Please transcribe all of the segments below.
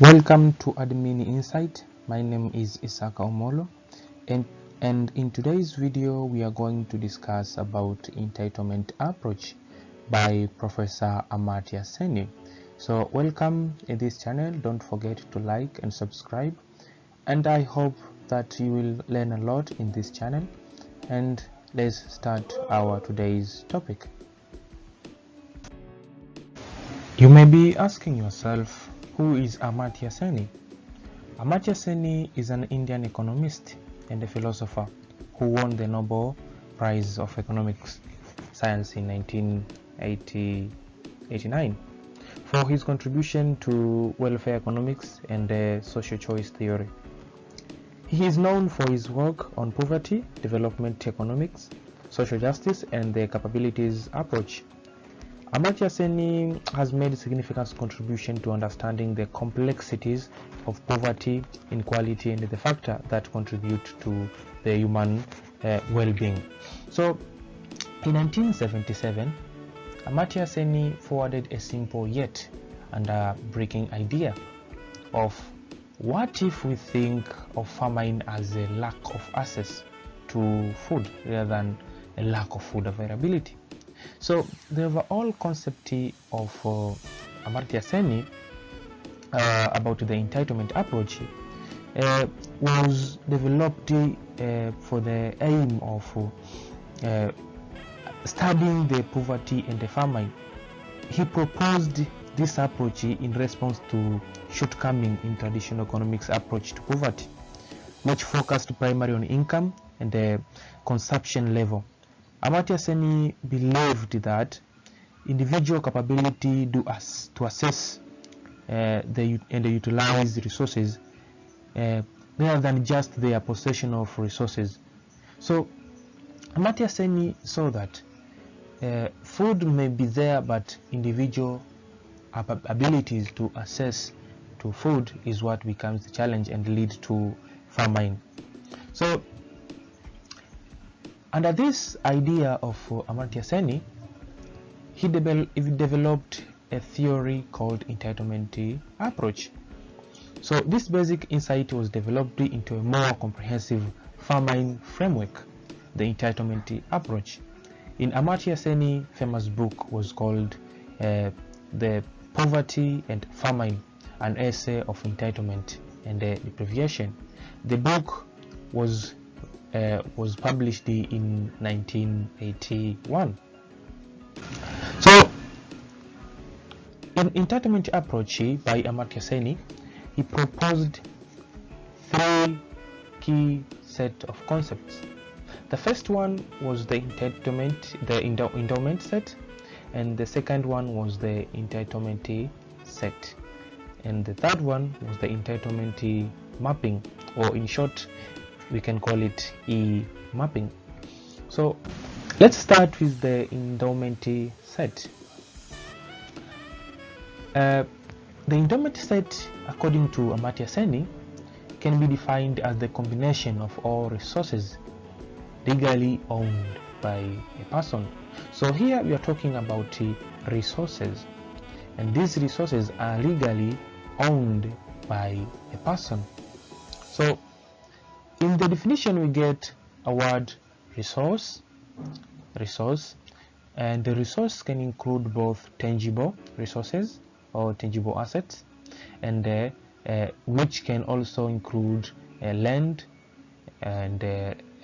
Welcome to Admin Insight. My name is Isaka Omolo, and in today's video we are going to discuss about entitlement approach by Professor Amartya. So welcome in this channel. Don't forget to like and subscribe, and I hope that you will learn a lot in this channel. And let's start our today's topic. You may be asking yourself, who is Amartya Sen? Amartya Sen is an Indian economist and a philosopher who won the Nobel Prize of Economics Science in 1989 for his contribution to welfare economics and social choice theory. He is known for his work on poverty, development economics, social justice, and the capabilities approach. Amartya Sen has made a significant contribution to understanding the complexities of poverty, inequality, and the factors that contribute to the human well-being. So, in 1977, Amartya Sen forwarded a simple yet breaking idea of what if we think of famine as a lack of access to food rather than a lack of food availability. So the overall concept of Amartya Sen about the entitlement approach was developed for the aim of studying the poverty and the famine. He proposed this approach in response to shortcoming in traditional economics approach to poverty, which focused primarily on income and the consumption level. Amartya Sen believed that individual capability to assess and utilize resources rather than just their possession of resources. So Amartya Sen saw that food may be there, but individual abilities to access to food is what becomes the challenge and lead to famine. So under this idea of Amartya Sen, he developed a theory called entitlement approach. So this basic insight was developed into a more comprehensive famine framework, the entitlement approach. In Amartya Sen's famous book was called The Poverty and Famine, an essay of entitlement and deprivation. The book was published in 1981. So, in entitlement approach by Amartya Sen, he proposed three key set of concepts. The first one was the endowment set, and the second one was the entitlement set, and the third one was the entitlement mapping, or in short, we can call it mapping. So let's start with the endowment set. The endowment set, according to Amartya Sen, can be defined as the combination of all resources legally owned by a person. So here we are talking about resources, and these resources are legally owned by a person. So in the definition we get a word resource, and the resource can include both tangible resources or tangible assets, and which can also include land and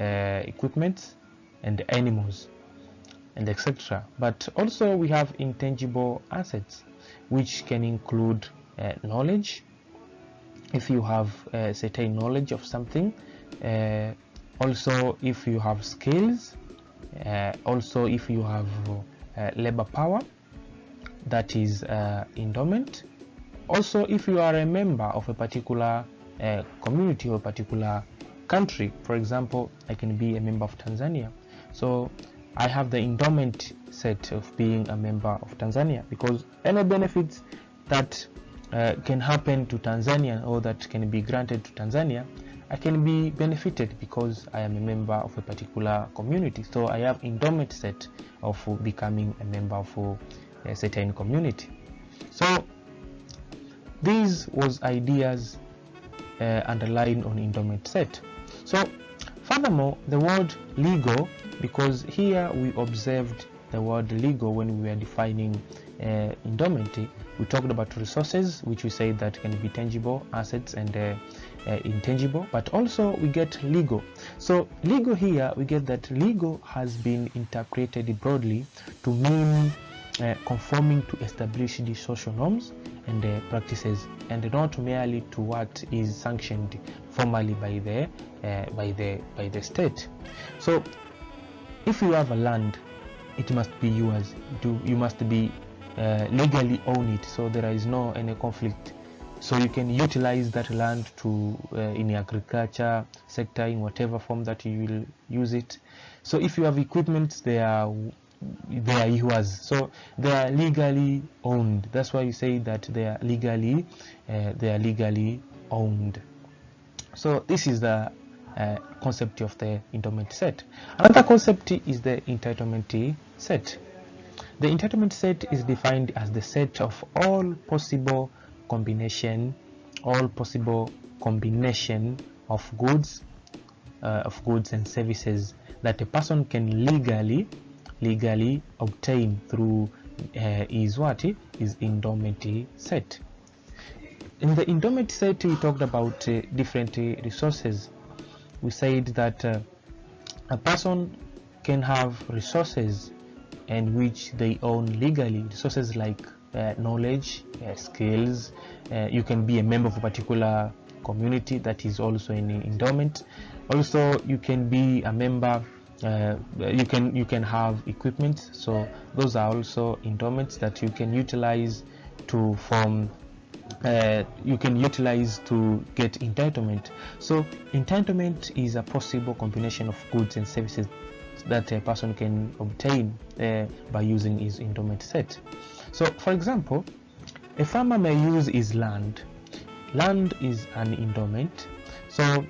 equipment and animals and etc. But also we have intangible assets, which can include knowledge. If you have certain knowledge of something, also if you have skills, also if you have labor power, that is endowment. Also if you are a member of a particular community or a particular country. For example, I can be a member of Tanzania, so I have the endowment set of being a member of Tanzania, because any benefits that can happen to Tanzania or that can be granted to Tanzania, I can be benefited because I am a member of a particular community. So I have endowment set of becoming a member of a certain community. So these was ideas underlined on endowment set. So furthermore, the word legal, because here we observed the word legal when we were defining endowment, we talked about resources, which we said that can be tangible assets and intangible, but also we get legal. So legal here, we get that legal has been interpreted broadly to mean conforming to established social norms and practices, and not merely to what is sanctioned formally by the state. So if you have a land, it must be yours. You must be legally own it, so there is no any conflict. So you can utilize that land to in the agriculture sector, in whatever form that you will use it. So if you have equipment, they are yours, so they are legally owned. That's why you say that they are legally owned. So this is the concept of the endowment set. Another concept is the entitlement set. The entitlement set is defined as the set of all possible combination of goods and services that a person can legally obtain through his endowment set. In the endowment set, we talked about different resources. We said that a person can have resources and which they own legally, resources like knowledge, skills. You can be a member of a particular community that is also in endowment. Also, you can be a member. You can have equipment. So those are also endowments that you can utilize to form. You can utilize to get entitlement. So entitlement is a possible combination of goods and services that a person can obtain by using his endowment set. So for example, a farmer may use his land. Land is an endowment, so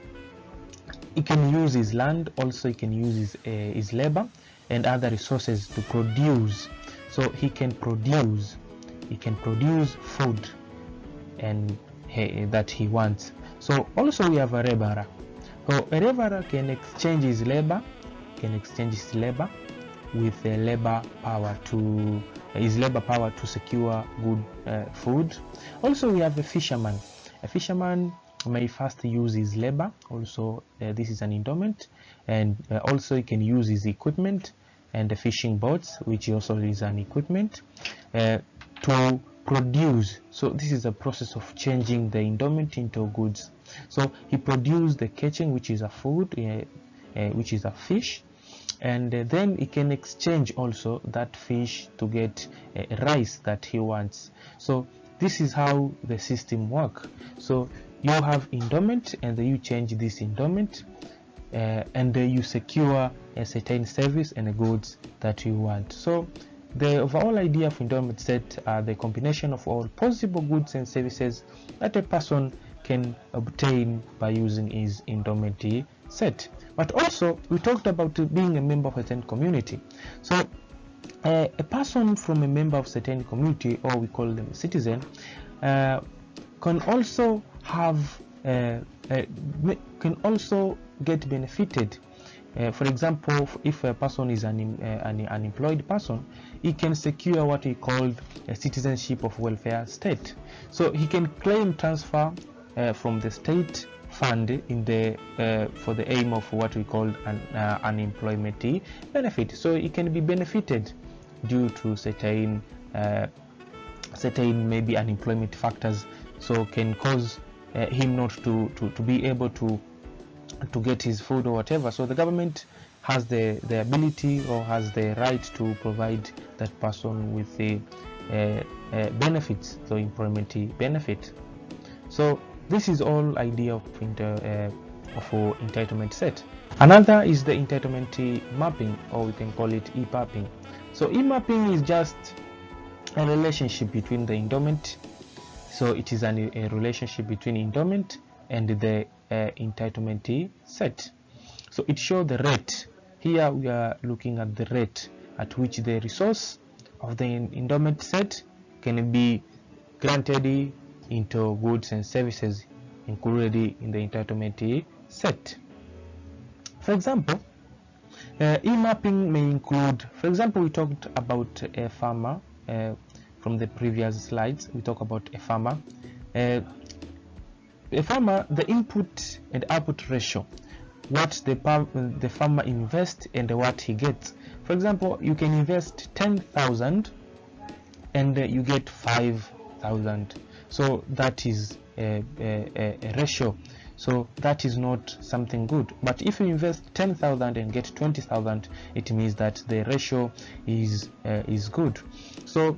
he can use his land. Also he can use his labor and other resources to produce. So he can produce food and that he wants. So also we have a laborer. So a laborer can exchange his labor with a labor power to secure good food. Also we have a fisherman. A fisherman may first use his labor. Also this is an endowment, and also he can use his equipment and the fishing boats, which also is an equipment, to produce. So this is a process of changing the endowment into goods. So he produced the catching, which is a food, which is a fish, and then he can exchange also that fish to get rice that he wants. So this is how the system works. So you have endowment, and you change this endowment, and you secure a certain service and goods that you want. So the overall idea of endowment set are the combination of all possible goods and services that a person can obtain by using his endowment set. But also we talked about being a member of a certain community. So a person from a member of a certain community, or we call them citizen, can also have can also get benefited. For example, if a person is an unemployed person, he can secure what he called a citizenship of welfare state. So he can claim transfer from the state fund in the for the aim of what we call an unemployment benefit. So he can be benefited due to certain maybe unemployment factors, so can cause him not to be able to get his food or whatever. So the government has the ability or has the right to provide that person with the benefits, so employment benefit. So this is all idea of entitlement set. Another is the entitlement mapping, or we can call it e-mapping. So e-mapping is just a relationship between the endowment. So it is a relationship between endowment and the entitlement set. So it shows the rate. Here we are looking at the rate at which the resource of the endowment set can be granted into goods and services included in the entitlement set. For example, e-mapping may include, for example, we talked about a farmer from the previous slides. We talk about a farmer. A farmer, the input and output ratio, what the farmer invests and what he gets. For example, you can invest 10,000 and you get 5,000. So that is a ratio. So that is not something good. But if you invest 10,000 and get 20,000, it means that the ratio is good. So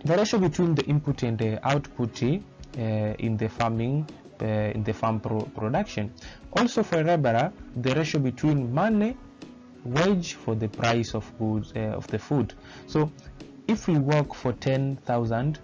the ratio between the input and the output in the farming, in the farm production. Also for a laborer, the ratio between money, wage for the price of goods of the food. So if we work for 10,000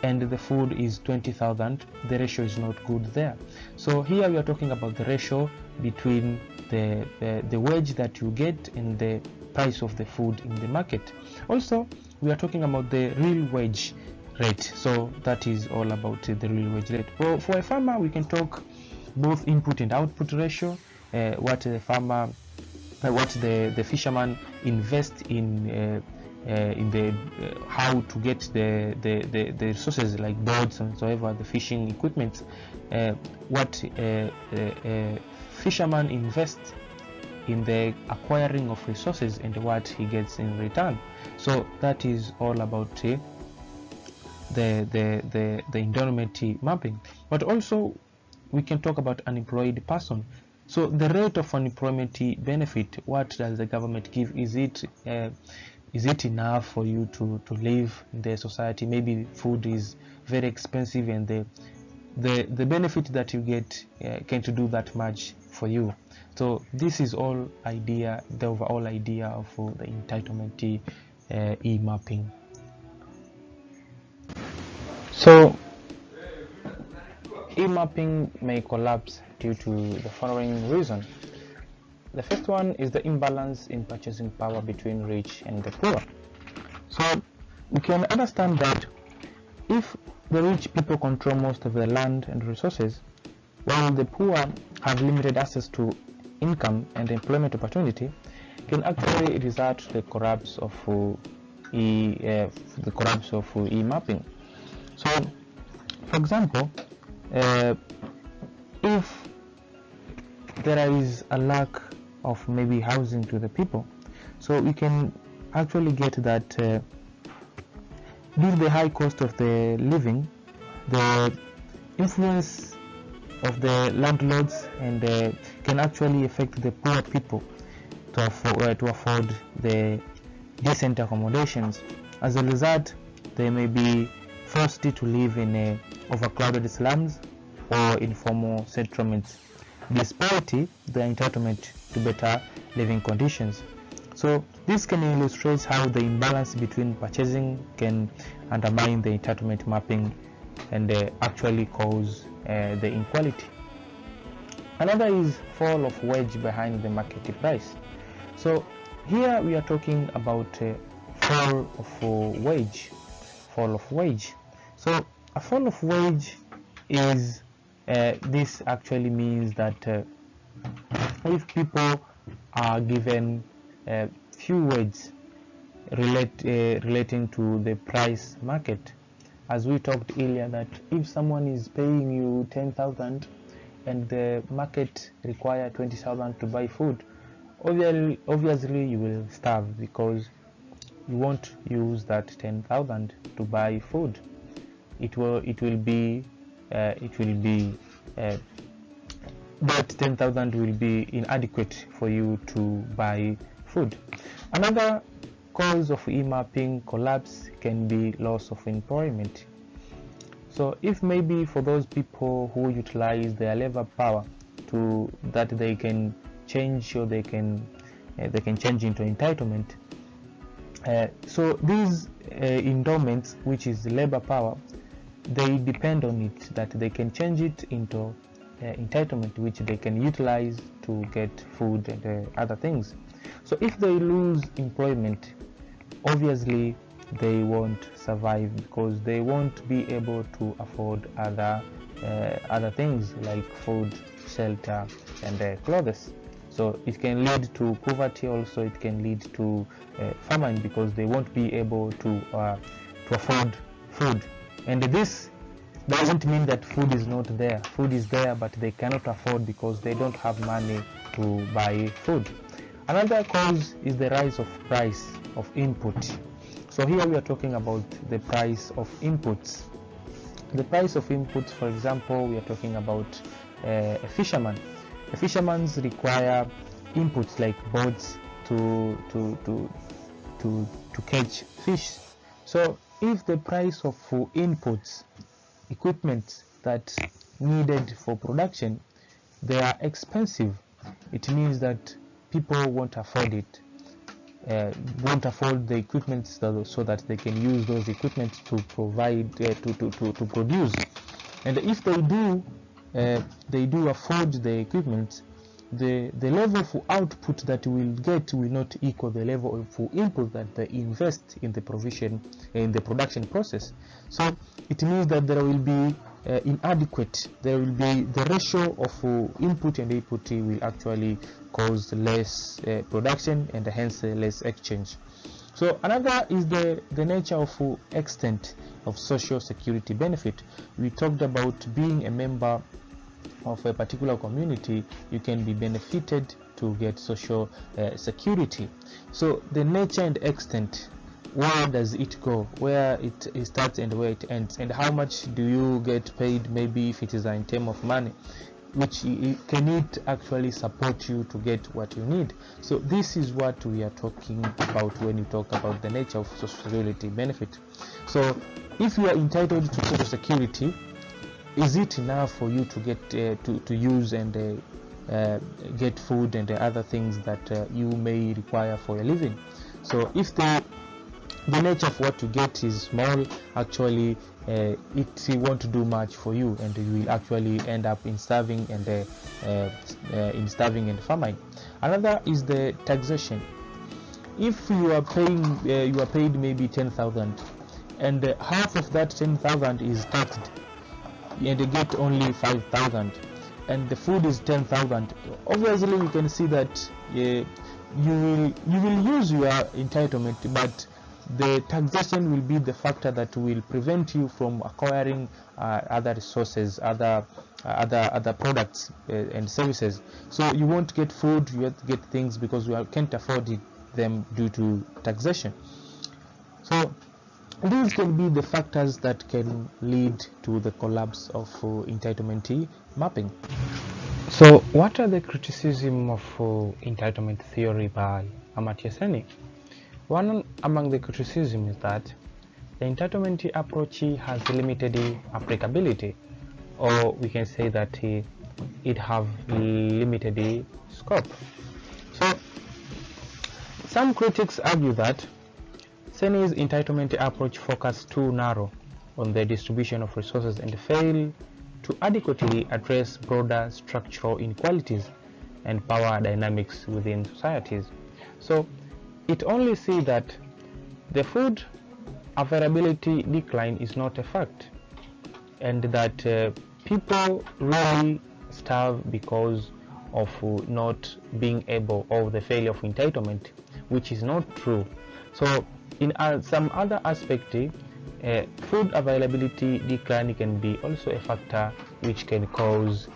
and the food is 20,000, the ratio is not good there. So here we are talking about the ratio between the wage that you get and the price of the food in the market. Also, we are talking about the real wage rate. So that is all about the real wage rate. For a farmer, we can talk both input and output ratio, what the farmer, what the fisherman invests in the how to get the resources like boats and so ever, the fishing equipment, what fisherman invests in the acquiring of resources and what he gets in return. So that is all about the entitlement mapping. But also we can talk about unemployed person. So the rate of unemployment benefit, what does the government give? Is it enough for you to live in the society? Maybe food is very expensive and the benefit that you get can't do that much for you. So this is all idea, the overall idea of the entitlement e-mapping. So e-mapping may collapse due to the following reason. The first one is the imbalance in purchasing power between rich and the poor. So we can understand that if the rich people control most of the land and resources, while the poor have limited access to income and employment opportunity, can actually result to the collapse of e-mapping. So, for example, if there is a lack of maybe housing to the people, so we can actually get that due to the high cost of the living, the influence of the landlords and can actually affect the poor people to afford the decent accommodations. As a result, they may be forced to live in overcrowded slums or informal settlements, despite the entitlement to better living conditions. So this can illustrate how the imbalance between purchasing can undermine the entitlement mapping and actually cause the inequality. Another is fall of wage behind the market price. So here we are talking about fall of wage. So a fall of wage is this actually means that if people are given few wages relating to the price market, as we talked earlier, that if someone is paying you 10,000 and the market require 20,000 to buy food, obviously you will starve because you won't use that 10,000 to buy food. It will be that 10,000 will be inadequate for you to buy food. Another cause of e-mapping collapse can be loss of employment. So if maybe for those people who utilize their labor power to that they can change or they can change into entitlement, so these endowments, which is labor power, they depend on it, that they can change it into entitlement, which they can utilize to get food and other things. So if they lose employment, obviously they won't survive, because they won't be able to afford other things like food, shelter, and clothes. So it can lead to poverty. Also, it can lead to famine, because they won't be able to afford food. And this doesn't mean that food is not there. Food is there, but they cannot afford because they don't have money to buy food. Another cause is the rise of price of input. So here we are talking about the price of inputs. The price of inputs, for example, we are talking about a fisherman. The fishermen require inputs like boats to catch fish. So if the price of inputs, equipment that needed for production, they are expensive, it means that people won't afford it, won't afford the equipment so that they can use those equipment to provide to produce. And if they do afford the equipment, the level of output that we will get will not equal the level of input that they invest in the production process. So it means that there will be inadequate. There will be the ratio of input and output will actually cause less production, and hence less exchange. So another is the nature of extent of social security benefit. We talked about being a member of a particular community, you can be benefited to get social security. So the nature and extent, where does it go, where it starts and where it ends, and how much do you get paid, maybe if it is in terms of money, which can it actually support you to get what you need. So this is what we are talking about when you talk about the nature of social security benefit. So if you are entitled to social security, is it enough for you to get to use and get food and other things that you may require for a living? So if the nature of what you get is small, actually it won't do much for you, and you will actually end up in starving and famine. Another is the taxation. If you are paid maybe 10,000, and half of that 10,000 is taxed, and you get only 5,000, and the food is 10,000, obviously you can see that you will use your entitlement, but the taxation will be the factor that will prevent you from acquiring other resources, other products and services. So you won't get food, you won't get things because you can't afford them due to taxation. So these can be the factors that can lead to the collapse of entitlement mapping. So what are the criticisms of entitlement theory by Amartya? One among the criticisms is that the entitlement approach has limited applicability, or we can say that it have limited scope. So some critics argue that Seni's entitlement approach focuses too narrow on the distribution of resources and fail to adequately address broader structural inequalities and power dynamics within societies. So it only sees that the food availability decline is not a fact, and that people really starve because of not being able, or the failure of entitlement, which is not true. So in some other aspect, food availability decline can be also a factor which can cause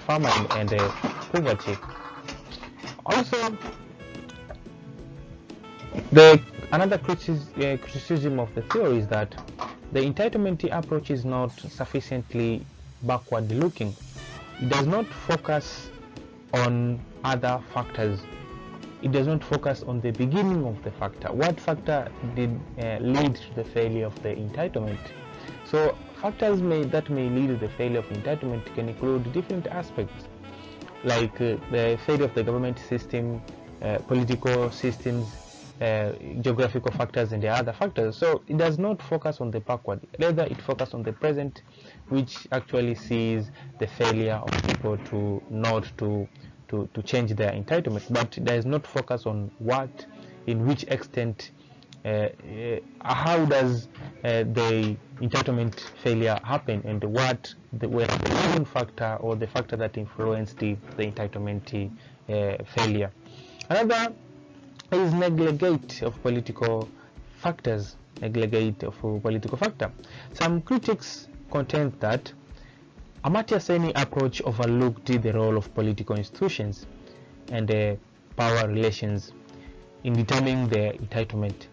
famine and poverty. Also, another criticism of the theory is that the entitlement approach is not sufficiently backward looking. It does not focus on other factors. It does not focus on the beginning of the factor. What factor did lead to the failure of the entitlement? So factors that may lead to the failure of entitlement can include different aspects, like the failure of the government system, political systems, geographical factors, and the other factors. So it does not focus on the backward, rather it focuses on the present, which actually sees the failure of people to change their entitlement, but it does not focus on in which extent how does the entitlement failure happen, and what were the leading factor or the factor that influenced the entitlement failure. Another is negligence of political factors. Some critics contend that Amartya Sen's approach overlooked the role of political institutions and power relations in determining the entitlement,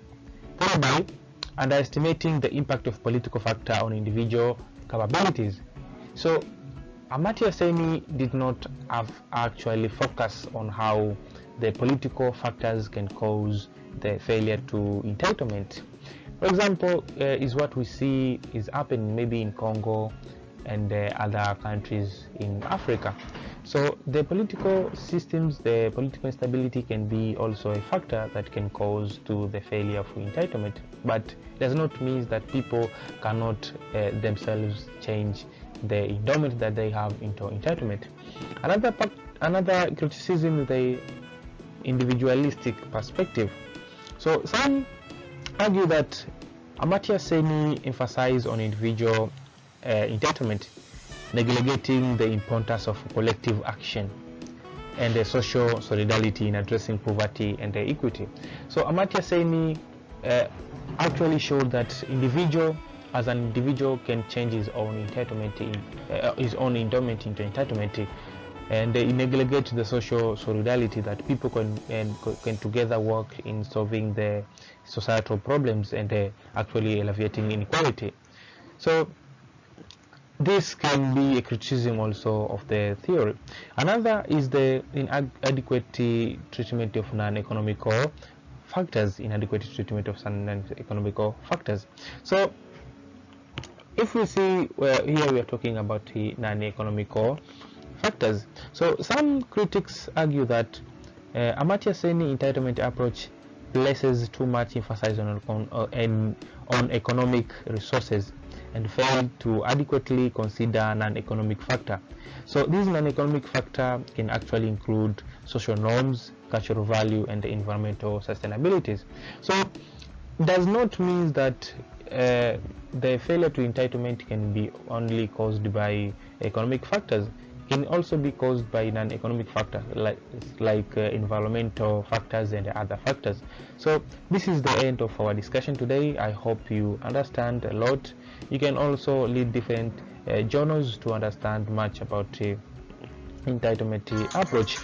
thereby underestimating the impact of political factor on individual capabilities. So Amartya Sen did not actually focus on how the political factors can cause the failure to entitlement. For example, is what we see is happening maybe in Congo and other countries in Africa. So the political systems, the political instability can be also a factor that can cause to the failure of entitlement, but it does not mean that people cannot themselves change the endowment that they have into entitlement. Another criticism is the individualistic perspective. So some argue that Amartya Sen emphasized on individual entitlement, neglecting the importance of collective action and the social solidarity in addressing poverty and equity. So Amartya Sen actually showed that as an individual can change his own entitlement, his own endowment into entitlement, and neglects the social solidarity that people can together work in solving the societal problems and actually alleviating inequality. So this can be a criticism also of the theory. Another is the inadequate treatment of non-economical factors. So if we see, here we are talking about the non-economical factors. So some critics argue that Amartya Sen entitlement approach places too much emphasis on economic resources and fail to adequately consider non-economic factor. So this non-economic factor can actually include social norms, cultural value, and environmental sustainabilities. So it does not mean that the failure to entitlement can be only caused by economic factors. It can also be caused by non-economic factors like environmental factors and other factors. So this is the end of our discussion today. I hope you understand a lot. You can also read different journals to understand much about entitlement approach.